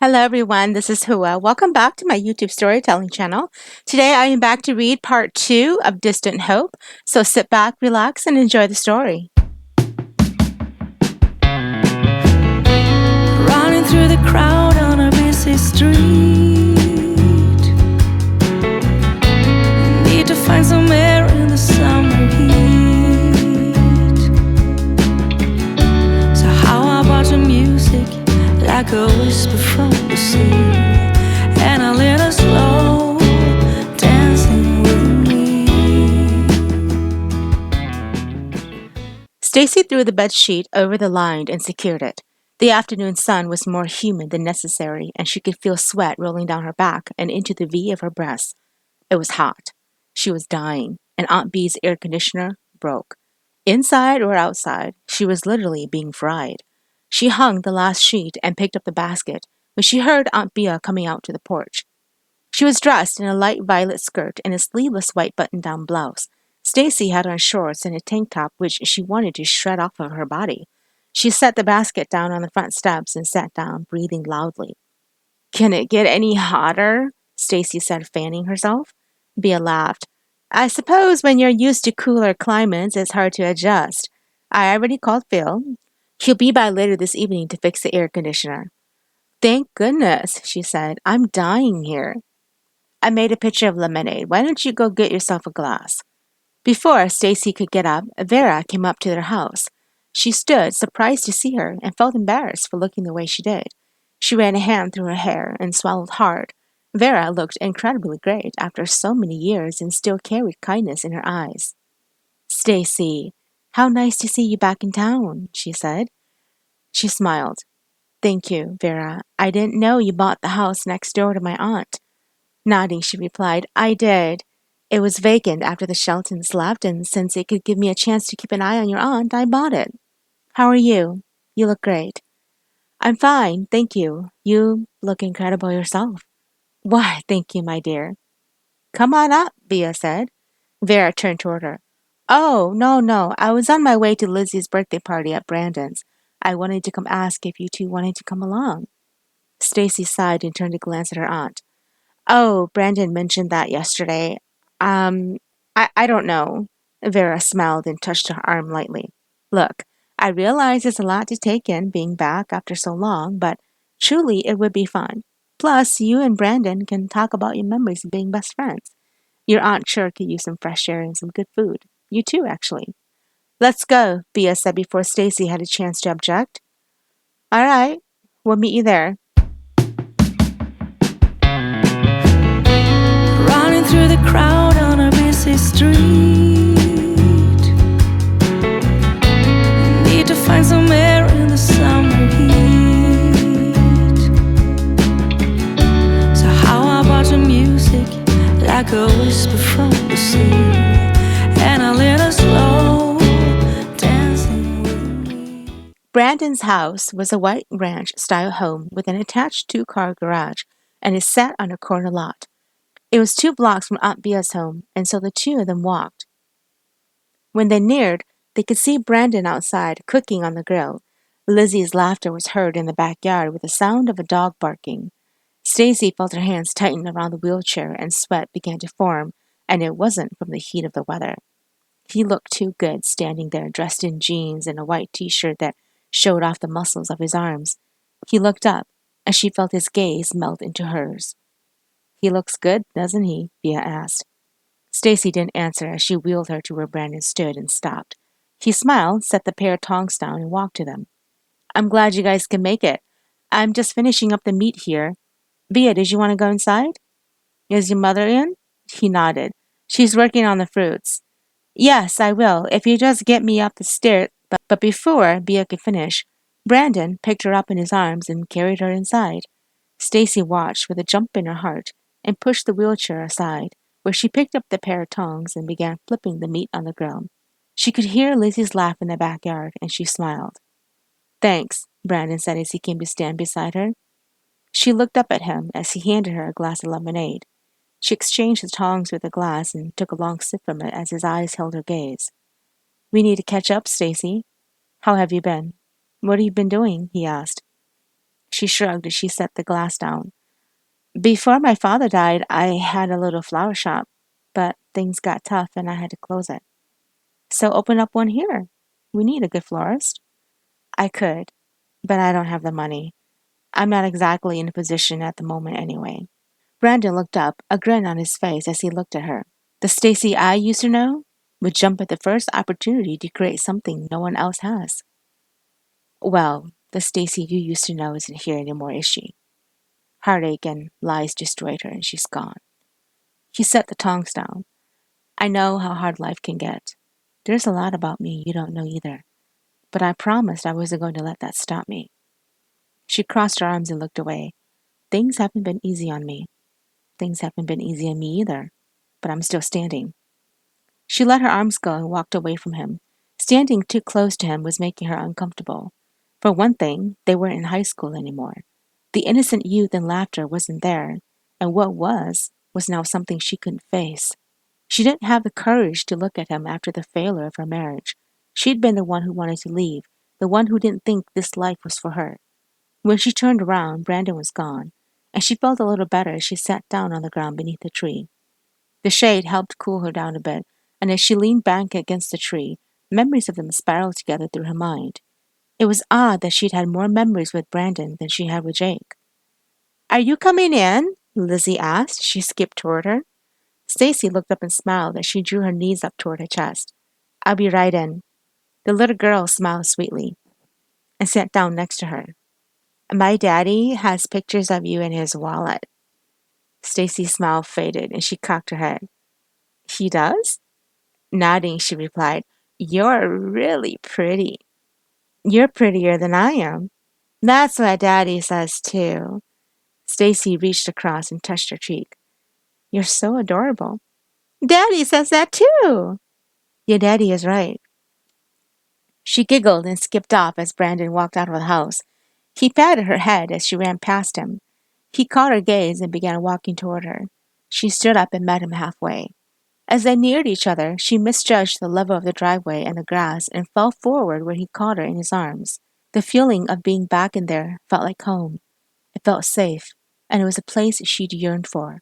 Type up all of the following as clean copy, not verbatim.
Hello everyone, this is Hua. Welcome back to my YouTube storytelling channel. Today I am back to read part 2 of Distant Hope, so sit back, relax, and enjoy the story. Running through the crowd on a busy street, need to find some air in the summer heat. So how about the music, like a whisper from the sea, and a little slow dancing with me. Stacey threw the bed sheet over the line and secured it. The afternoon sun was more humid than necessary, and she could feel sweat rolling down her back and into the V of her breasts. It was hot. She was dying, and Aunt Bee's air conditioner broke. Inside or outside, she was literally being fried. She hung the last sheet and picked up the basket when she heard Aunt Bea coming out to the porch. She was dressed in a light violet skirt and a sleeveless white button-down blouse. Stacey had on shorts and a tank top which she wanted to shred off of her body. She set the basket down on the front steps and sat down, breathing loudly. "Can it get any hotter?" Stacey said, fanning herself. Bea laughed. "I suppose when you're used to cooler climates, it's hard to adjust. I already called Phil. He'll be by later this evening to fix the air conditioner." "Thank goodness," she said. "I'm dying here." "I made a pitcher of lemonade. Why don't you go get yourself a glass?" Before Stacey could get up, Vera came up to their house. She stood, surprised to see her, and felt embarrassed for looking the way she did. She ran a hand through her hair and swallowed hard. Vera looked incredibly great after so many years and still carried kindness in her eyes. "Stacey, how nice to see you back in town," she said. She smiled. "Thank you, Vera. I didn't know you bought the house next door to my aunt." Nodding, she replied, "I did. It was vacant after the Sheltons left, and since it could give me a chance to keep an eye on your aunt, I bought it. How are you? You look great." "I'm fine, thank you. You look incredible yourself." "Why, thank you, my dear." "Come on up," Bea said. Vera turned toward her. "Oh, no. I was on my way to Lizzie's birthday party at Brandon's. I wanted to come ask if you two wanted to come along." Stacey sighed and turned to glance at her aunt. "Oh, Brandon mentioned that yesterday. Um, I don't know." Vera smiled and touched her arm lightly. "Look, I realize it's a lot to take in being back after so long, but truly it would be fun. Plus, you and Brandon can talk about your memories of being best friends. Your aunt sure could use some fresh air and some good food. You too, actually." "Let's go," Bea said before Stacey had a chance to object. "All right, we'll meet you there." Running through the crowd on a busy street, need to find some air in the summer heat. So how about the music, like a whisper from the sea, and a little slow dancing with me. Brandon's house was a white ranch-style home with an attached two-car garage, and it sat on a corner lot. It was 2 blocks from Aunt Bea's home, and so the two of them walked. When they neared, they could see Brandon outside, cooking on the grill. Lizzie's laughter was heard in the backyard with the sound of a dog barking. Stacey felt her hands tighten around the wheelchair, and sweat began to form, and it wasn't from the heat of the weather. He looked too good standing there, dressed in jeans and a white t-shirt that showed off the muscles of his arms. He looked up, and she felt his gaze melt into hers. "He looks good, doesn't he?" Bea asked. Stacey didn't answer as she wheeled her to where Brandon stood and stopped. He smiled, set the pair of tongs down, and walked to them. "I'm glad you guys can make it. I'm just finishing up the meat here. Bea, did you want to go inside?" "Is your mother in?" He nodded. "She's working on the fruits." "Yes, I will, if you just get me up the stairs." But before Bea could finish, Brandon picked her up in his arms and carried her inside. Stacey watched with a jump in her heart and pushed the wheelchair aside, where she picked up the pair of tongs and began flipping the meat on the grill. She could hear Lizzie's laugh in the backyard, and she smiled. "Thanks," Brandon said as he came to stand beside her. She looked up at him as he handed her a glass of lemonade. She exchanged the tongs with the glass and took a long sip from it as his eyes held her gaze. "We need to catch up, Stacey. How have you been?" "What have you been doing?" he asked. She shrugged as she set the glass down. Before my father died, I had a little flower shop, but things got tough and I had to close it. So open up one here. We need a good florist. I could, but I don't have the money. I'm not exactly in a position at the moment anyway. Brandon looked up, a grin on his face as he looked at her. The Stacy I used to know would jump at the first opportunity to create something no one else has. Well, the Stacy you used to know isn't here anymore, is she? Heartache and lies destroyed her and she's gone. He set the tongs down. I know how hard life can get. There's a lot about me you don't know either. But I promised I wasn't going to let that stop me. She crossed her arms and looked away. Things haven't been easy on me. Things haven't been easy on me either. But I'm still standing. She let her arms go and walked away from him. Standing too close to him was making her uncomfortable. For one thing, they weren't in high school anymore. The innocent youth and laughter wasn't there, and what was now something she couldn't face. She didn't have the courage to look at him after the failure of her marriage. She'd been the one who wanted to leave, the one who didn't think this life was for her. When she turned around, Brandon was gone, and she felt a little better as she sat down on the ground beneath the tree. The shade helped cool her down a bit, and as she leaned back against the tree, memories of them spiraled together through her mind. It was odd that she'd had more memories with Brandon than she had with Jake. Are you coming in? Lizzie asked. She skipped toward her. Stacy looked up and smiled as she drew her knees up toward her chest. I'll be right in. The little girl smiled sweetly and sat down next to her. My daddy has pictures of you in his wallet. Stacy's smile faded and she cocked her head. He does? Nodding, she replied, You're really pretty. You're prettier than I am. That's what Daddy says, too. Stacy reached across and touched her cheek. You're so adorable. Daddy says that, too. Your daddy is right. She giggled and skipped off as Brandon walked out of the house. He patted her head as she ran past him. He caught her gaze and began walking toward her. She stood up and met him halfway. As they neared each other, she misjudged the level of the driveway and the grass and fell forward when he caught her in his arms. The feeling of being back in there felt like home. It felt safe, and it was a place she'd yearned for.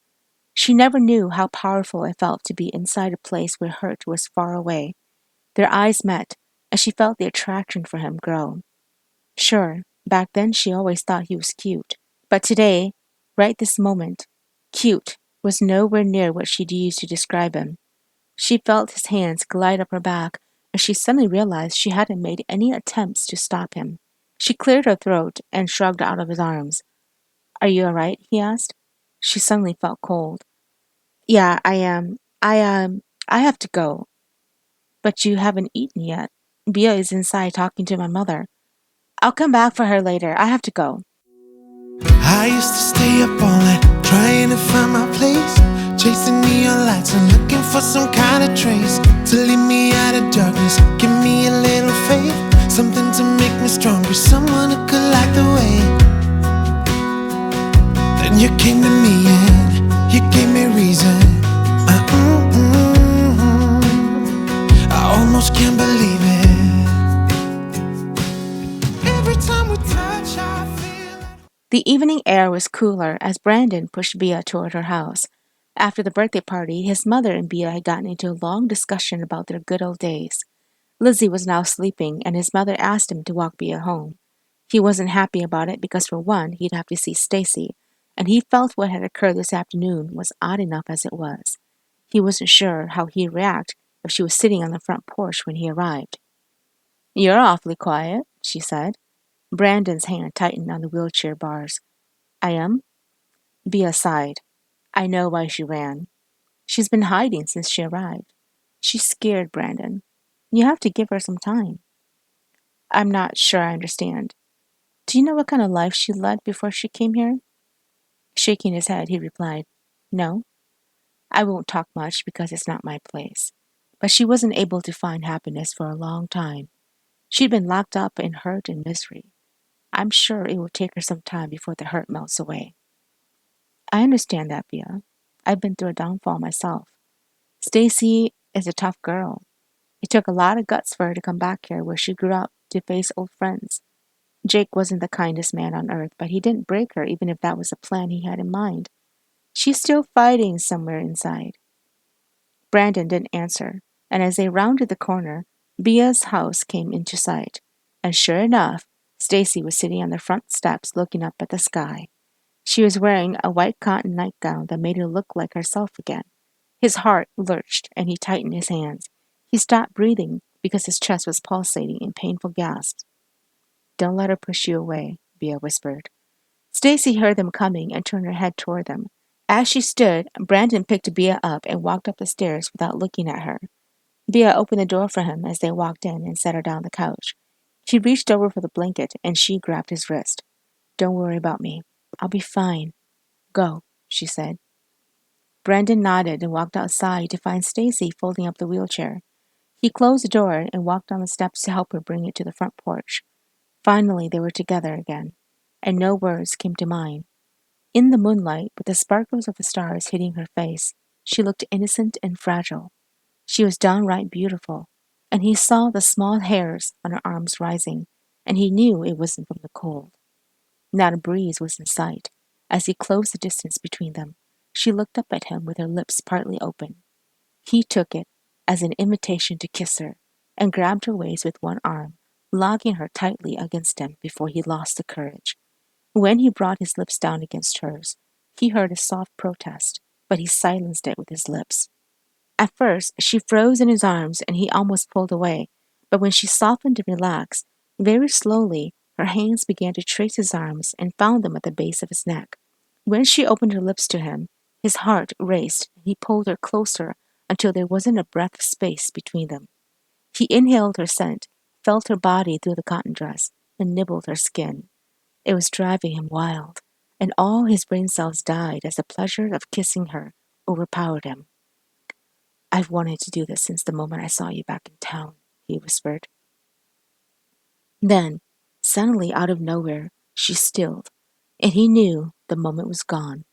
She never knew how powerful it felt to be inside a place where hurt was far away. Their eyes met, and she felt the attraction for him grow. Sure, back then she always thought he was cute. But today, right this moment, cute was nowhere near what she'd used to describe him. She felt his hands glide up her back, and she suddenly realized she hadn't made any attempts to stop him. She cleared her throat and shrugged out of his arms. Are you all right? He asked. She suddenly felt cold. Yeah, I am. I have to go. But you haven't eaten yet. Bia is inside talking to my mother. I'll come back for her later. I have to go. I used to stay up all night trying to find my place, chasing neon lights and looking for some kind of trace to lead me out of darkness. Give me a little faith, something to make me stronger, someone who could light the way. Then you came to me and you gave me reason. I almost can't believe it. Every time we touch, I feel like The evening air was cooler as Brandon pushed Bia toward her house. After the birthday party, his mother and Bia had gotten into a long discussion about their good old days. Lizzie was now sleeping, and his mother asked him to walk Bia home. He wasn't happy about it because, for one, he'd have to see Stacy, and he felt what had occurred this afternoon was odd enough as it was. He wasn't sure how he'd react if she was sitting on the front porch when he arrived. You're awfully quiet, she said. Brandon's hand tightened on the wheelchair bars. I am? Bia sighed. I know why she ran. She's been hiding since she arrived. She's scared, Brandon. You have to give her some time. I'm not sure I understand. Do you know what kind of life she led before she came here? Shaking his head, he replied, No, I won't talk much because it's not my place. But she wasn't able to find happiness for a long time. She'd been locked up in hurt and misery. I'm sure it will take her some time before the hurt melts away. I understand that, Bia. I've been through a downfall myself. Stacy is a tough girl. It took a lot of guts for her to come back here where she grew up to face old friends. Jake wasn't the kindest man on earth, but he didn't break her even if that was a plan he had in mind. She's still fighting somewhere inside. Brandon didn't answer, and as they rounded the corner, Bia's house came into sight. And sure enough, Stacy was sitting on the front steps looking up at the sky. She was wearing a white cotton nightgown that made her look like herself again. His heart lurched and he tightened his hands. He stopped breathing because his chest was pulsating in painful gasps. Don't let her push you away, Bea whispered. Stacy heard them coming and turned her head toward them. As she stood, Brandon picked Bea up and walked up the stairs without looking at her. Bea opened the door for him as they walked in and set her down on the couch. He reached over for the blanket and she grabbed his wrist. Don't worry about me. I'll be fine. Go, she said. Brandon nodded and walked outside to find Stacy folding up the wheelchair. He closed the door and walked down the steps to help her bring it to the front porch. Finally, they were together again, and no words came to mind. In the moonlight, with the sparkles of the stars hitting her face, she looked innocent and fragile. She was downright beautiful, and he saw the small hairs on her arms rising, and he knew it wasn't from the cold. Not a breeze was in sight. As he closed the distance between them, she looked up at him with her lips partly open. He took it as an invitation to kiss her, and grabbed her waist with one arm, locking her tightly against him before he lost the courage. When he brought his lips down against hers, he heard a soft protest, but he silenced it with his lips. At first, she froze in his arms and he almost pulled away, but when she softened and relaxed, very slowly, her hands began to trace his arms and found them at the base of his neck. When she opened her lips to him, his heart raced and he pulled her closer until there wasn't a breath of space between them. He inhaled her scent, felt her body through the cotton dress, and nibbled her skin. It was driving him wild, and all his brain cells died as the pleasure of kissing her overpowered him. I've wanted to do this since the moment I saw you back in town, he whispered. Then, suddenly out of nowhere, she stilled, and he knew the moment was gone.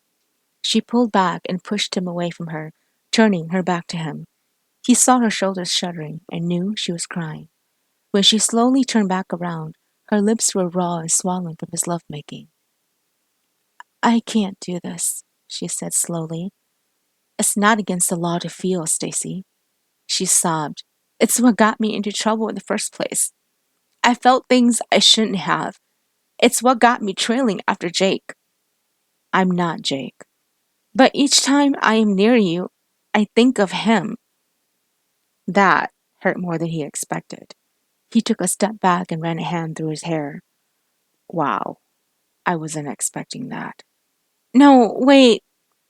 She pulled back and pushed him away from her, turning her back to him. He saw her shoulders shuddering and knew she was crying. When she slowly turned back around, her lips were raw and swollen from his lovemaking. I can't do this, she said slowly. It's not against the law to feel, Stacy. She sobbed. It's what got me into trouble in the first place. I felt things I shouldn't have. It's what got me trailing after Jake. I'm not Jake. But each time I am near you, I think of him. That hurt more than he expected. He took a step back and ran a hand through his hair. Wow, I wasn't expecting that. No, wait,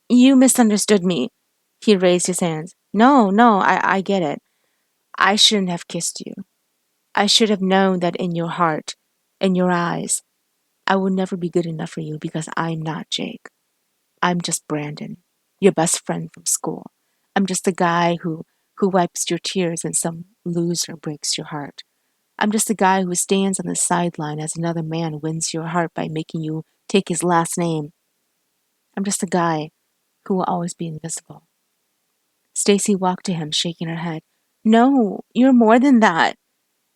you misunderstood me. He raised his hands. No, I get it. I shouldn't have kissed you. I should have known that in your heart, in your eyes, I will never be good enough for you because I'm not Jake. I'm just Brandon, your best friend from school. I'm just the guy who wipes your tears when some loser breaks your heart. I'm just the guy who stands on the sideline as another man wins your heart by making you take his last name. I'm just the guy who will always be invisible. Stacy walked to him, shaking her head. No, you're more than that.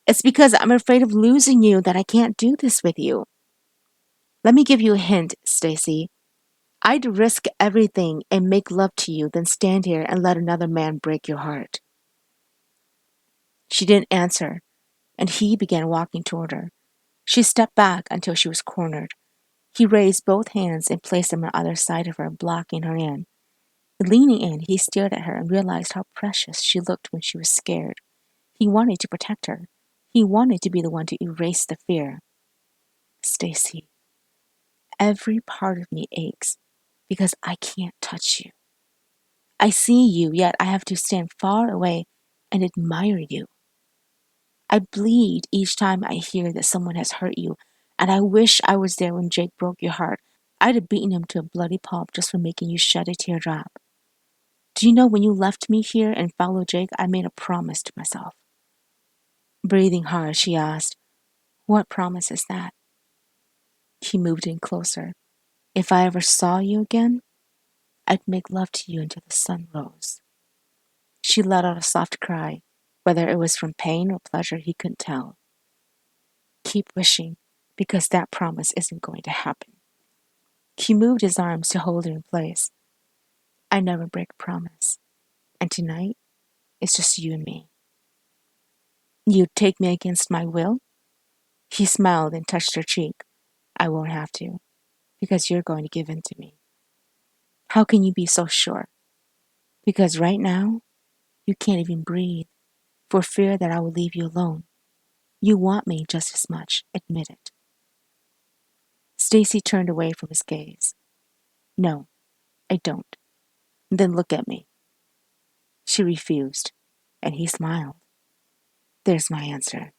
It's because I'm afraid of losing you that I can't do this with you. Let me give you a hint, Stacy. I'd risk everything and make love to you than stand here and let another man break your heart. She didn't answer, and he began walking toward her. She stepped back until she was cornered. He raised both hands and placed them on either side of her, blocking her in. Leaning in, he stared at her and realized how precious she looked when she was scared. He wanted to protect her. He wanted to be the one to erase the fear. Stacy, every part of me aches because I can't touch you. I see you, yet I have to stand far away and admire you. I bleed each time I hear that someone has hurt you, and I wish I was there when Jake broke your heart. I'd have beaten him to a bloody pulp just for making you shed a teardrop. Do you know when you left me here and followed Jake, I made a promise to myself? Breathing hard, she asked, What promise is that? He moved in closer. If I ever saw you again, I'd make love to you until the sun rose. She let out a soft cry. Whether it was from pain or pleasure, he couldn't tell. Keep wishing. because that promise isn't going to happen. He moved his arms to hold her in place. I never break a promise. And tonight, it's just you and me. You'd take me against my will? He smiled and touched her cheek. I won't have to, because you're going to give in to me. How can you be so sure? Because right now, you can't even breathe for fear that I will leave you alone. You want me just as much, admit it. Stacey turned away from his gaze. No, I don't. Then look at me. She refused, and he smiled. There's my answer.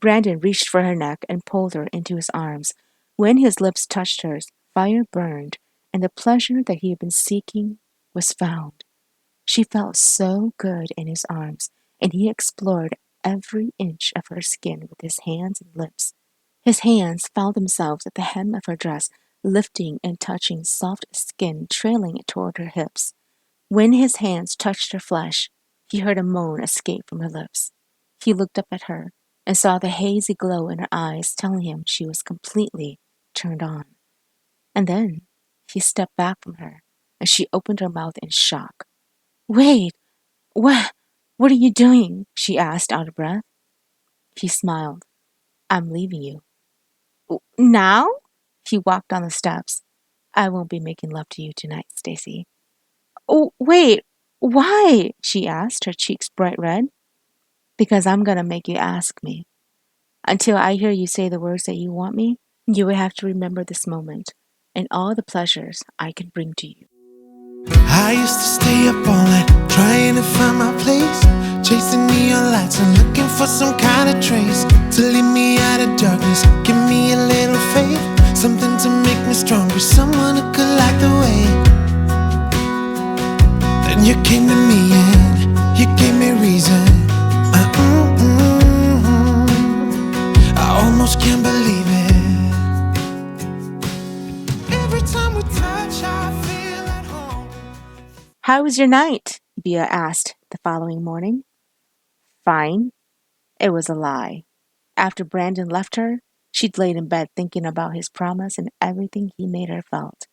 Brandon reached for her neck and pulled her into his arms. When his lips touched hers, fire burned, and the pleasure that he had been seeking was found. She felt so good in his arms, and he explored every inch of her skin with his hands and lips. His hands found themselves at the hem of her dress, lifting and touching soft skin trailing toward her hips. When his hands touched her flesh, he heard a moan escape from her lips. He looked up at her and saw the hazy glow in her eyes telling him she was completely turned on. And then he stepped back from her, and she opened her mouth in shock. Wait, what are you doing? She asked out of breath. He smiled. I'm leaving you. Now? He walked down the steps. I won't be making love to you tonight, Stacey. Oh, wait, why? She asked, her cheeks bright red. Because I'm gonna make you ask me. Until I hear you say the words that you want me, you will have to remember this moment and all the pleasures I can bring to you. I used to stay up all night trying to find my place, chasing neon lights and looking for some kind of trace to lead me out of darkness. Give me a little faith, something to make me stronger, someone who could light the way. Then you came to me and you gave me reason. I almost can't believe it. Every time we touch, I feel at home. How was your night? Bea asked the following morning. Fine. It was a lie. After Brandon left her, she'd laid in bed thinking about his promise and everything he made her felt.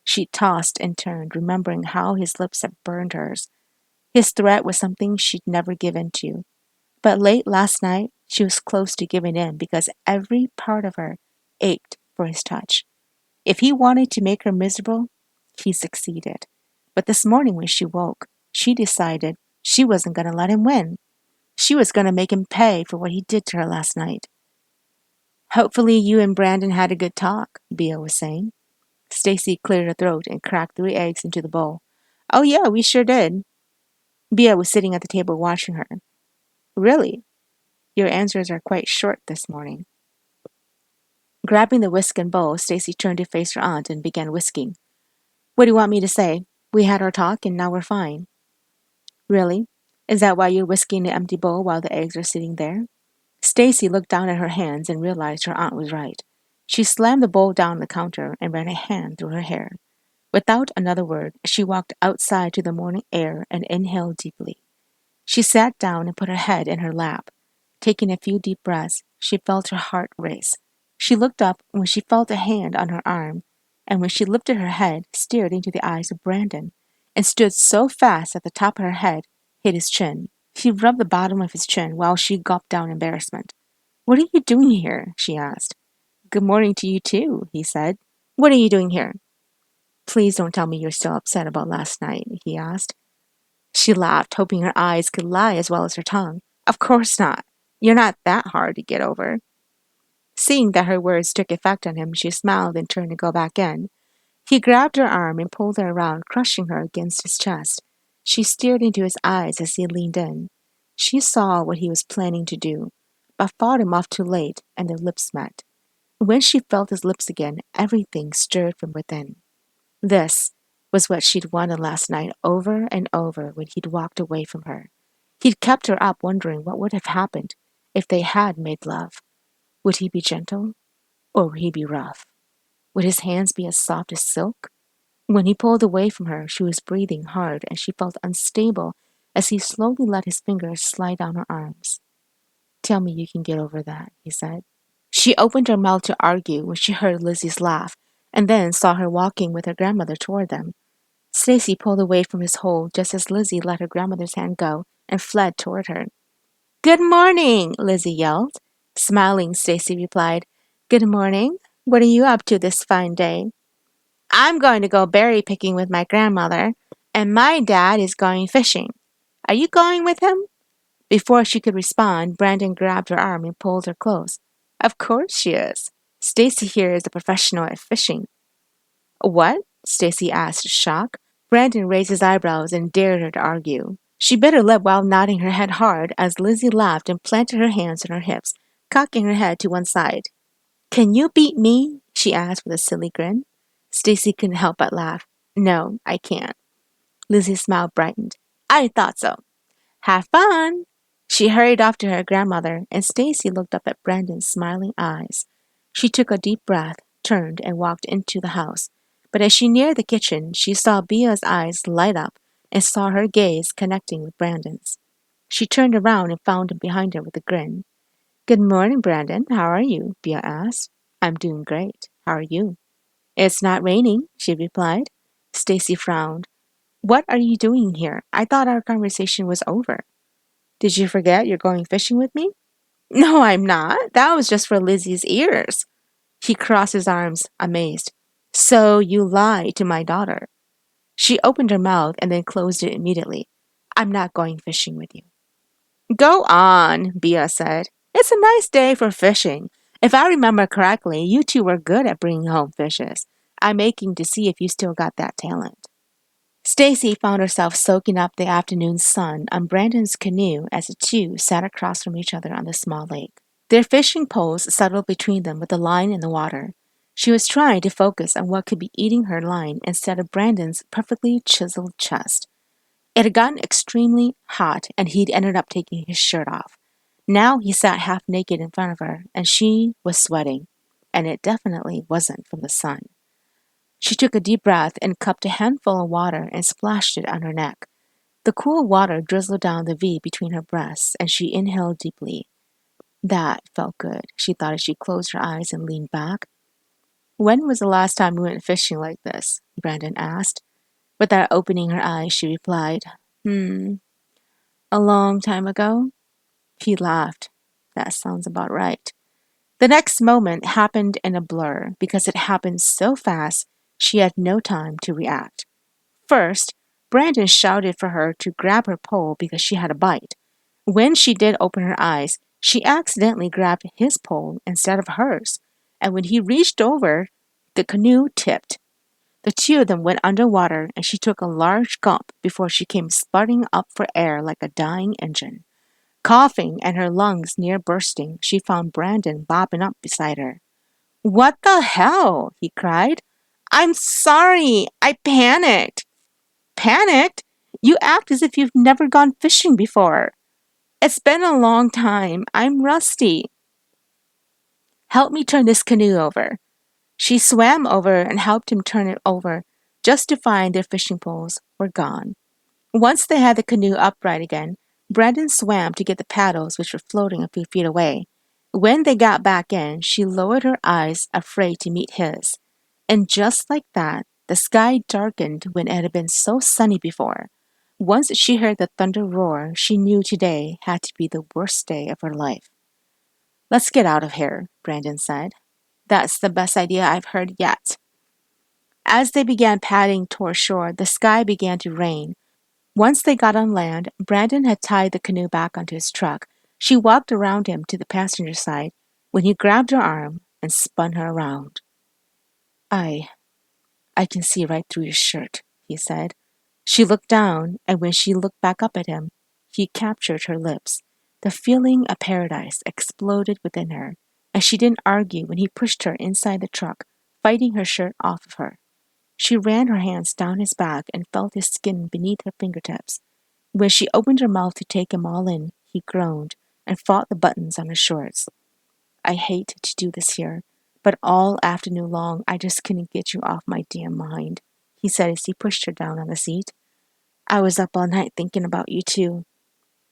She tossed and turned, remembering how his lips had burned hers. His threat was something she'd never give in to. But late last night, she was close to giving in because every part of her ached for his touch. If he wanted to make her miserable, he succeeded. But this morning when she woke, she decided she wasn't going to let him win. She was going to make him pay for what he did to her last night. Hopefully you and Brandon had a good talk, Bea was saying. Stacey cleared her throat and cracked 3 eggs into the bowl. Oh yeah, we sure did. Bea was sitting at the table watching her. Really? Your answers are quite short this morning. Grabbing the whisk and bowl, Stacey turned to face her aunt and began whisking. What do you want me to say? We had our talk and now we're fine. Really? Is that why you're whisking the empty bowl while the eggs are sitting there? Stacey looked down at her hands and realized her aunt was right. She slammed the bowl down on the counter and ran a hand through her hair. Without another word, she walked outside to the morning air and inhaled deeply. She sat down and put her head in her lap. Taking a few deep breaths, she felt her heart race. She looked up when she felt a hand on her arm, and when she lifted her head, stared into the eyes of Brandon, and stood so fast that the top of her head hit his chin. He rubbed the bottom of his chin while she gulped down embarrassment. What are you doing here? She asked. Good morning to you too, he said. What are you doing here? Please don't tell me you're still upset about last night, he asked. She laughed, hoping her eyes could lie as well as her tongue. Of course not. You're not that hard to get over. Seeing that her words took effect on him, she smiled and turned to go back in. He grabbed her arm and pulled her around, crushing her against his chest. She stared into his eyes as he leaned in. She saw what he was planning to do, but fought him off too late, and their lips met. When she felt his lips again, everything stirred from within. This was what she'd wanted last night over and over when he'd walked away from her. He'd kept her up wondering what would have happened if they had made love. Would he be gentle, or would he be rough? Would his hands be as soft as silk? When he pulled away from her, she was breathing hard and she felt unstable as he slowly let his fingers slide down her arms. Tell me you can get over that, he said. She opened her mouth to argue when she heard Lizzie's laugh, and then saw her walking with her grandmother toward them. Stacey pulled away from his hold just as Lizzie let her grandmother's hand go and fled toward her. Good morning, Lizzie yelled. Smiling, Stacey replied, Good morning. What are you up to this fine day? I'm going to go berry picking with my grandmother, and my dad is going fishing. Are you going with him? Before she could respond, Brandon grabbed her arm and pulled her close. Of course she is. Stacey here is a professional at fishing. What? Stacey asked, shocked. Brandon raised his eyebrows and dared her to argue. She bit her lip while nodding her head hard as Lizzie laughed and planted her hands on her hips, cocking her head to one side. Can you beat me? She asked with a silly grin. Stacey couldn't help but laugh. No, I can't. Lizzie's smile brightened. I thought so. Have fun! She hurried off to her grandmother, and Stacey looked up at Brandon's smiling eyes. She took a deep breath, turned, and walked into the house. But as she neared the kitchen, she saw Bea's eyes light up and saw her gaze connecting with Brandon's. She turned around and found him behind her with a grin. Good morning, Brandon. How are you? Bea asked. I'm doing great. How are you? It's not raining, she replied. Stacey frowned. What are you doing here? I thought our conversation was over. Did you forget you're going fishing with me? No, I'm not. That was just for Lizzie's ears. He crossed his arms, amazed. So you lied to my daughter. She opened her mouth and then closed it immediately. I'm not going fishing with you. Go on, Bea said. It's a nice day for fishing. If I remember correctly, you two were good at bringing home fishes. I'm aching to see if you still got that talent. Stacey found herself soaking up the afternoon sun on Brandon's canoe as the two sat across from each other on the small lake. Their fishing poles settled between them with the line in the water. She was trying to focus on what could be eating her line instead of Brandon's perfectly chiseled chest. It had gotten extremely hot, and he'd ended up taking his shirt off. Now he sat half naked in front of her, and she was sweating, and it definitely wasn't from the sun. She took a deep breath and cupped a handful of water and splashed it on her neck. The cool water drizzled down the V between her breasts, and she inhaled deeply. That felt good, she thought as she closed her eyes and leaned back. When was the last time we went fishing like this? Brandon asked. Without opening her eyes, she replied, a long time ago. He laughed. That sounds about right. The next moment happened in a blur because it happened so fast she had no time to react. First, Brandon shouted for her to grab her pole because she had a bite. When she did open her eyes, she accidentally grabbed his pole instead of hers, and when he reached over, the canoe tipped. The two of them went underwater, and she took a large gulp before she came sputtering up for air like a dying engine. Coughing and her lungs near bursting, she found Brandon bobbing up beside her. What the hell? He cried. I'm sorry. I panicked. Panicked? You act as if you've never gone fishing before. It's been a long time. I'm rusty. Help me turn this canoe over. She swam over and helped him turn it over, just to find their fishing poles were gone. Once they had the canoe upright again, Brandon swam to get the paddles which were floating a few feet away. When they got back in, she lowered her eyes, afraid to meet his. And just like that, the sky darkened when it had been so sunny before. Once she heard the thunder roar, she knew today had to be the worst day of her life. Let's get out of here, Brandon said. That's the best idea I've heard yet. As they began paddling toward shore, the sky began to rain. Once they got on land, Brandon had tied the canoe back onto his truck. She walked around him to the passenger side when he grabbed her arm and spun her around. I can see right through your shirt, he said. She looked down, and when she looked back up at him, he captured her lips. The feeling of paradise exploded within her, and she didn't argue when he pushed her inside the truck, fighting her shirt off of her. She ran her hands down his back and felt his skin beneath her fingertips. When she opened her mouth to take him all in, he groaned and fought the buttons on her shorts. I hate to do this here, but all afternoon long I just couldn't get you off my damn mind, he said as he pushed her down on the seat. I was up all night thinking about you too.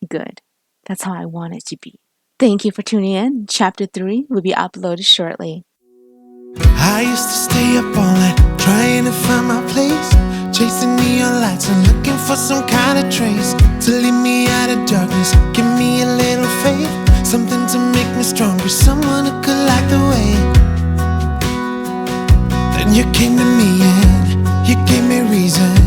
Good. That's how I want it to be. Thank you for tuning in. Chapter 3 will be uploaded shortly. I used to stay up all night trying to find my place, chasing neon lights and looking for some kind of trace to lead me out of darkness. Give me a little faith, something to make me stronger, someone who could light the way. Then you came to me and you gave me reason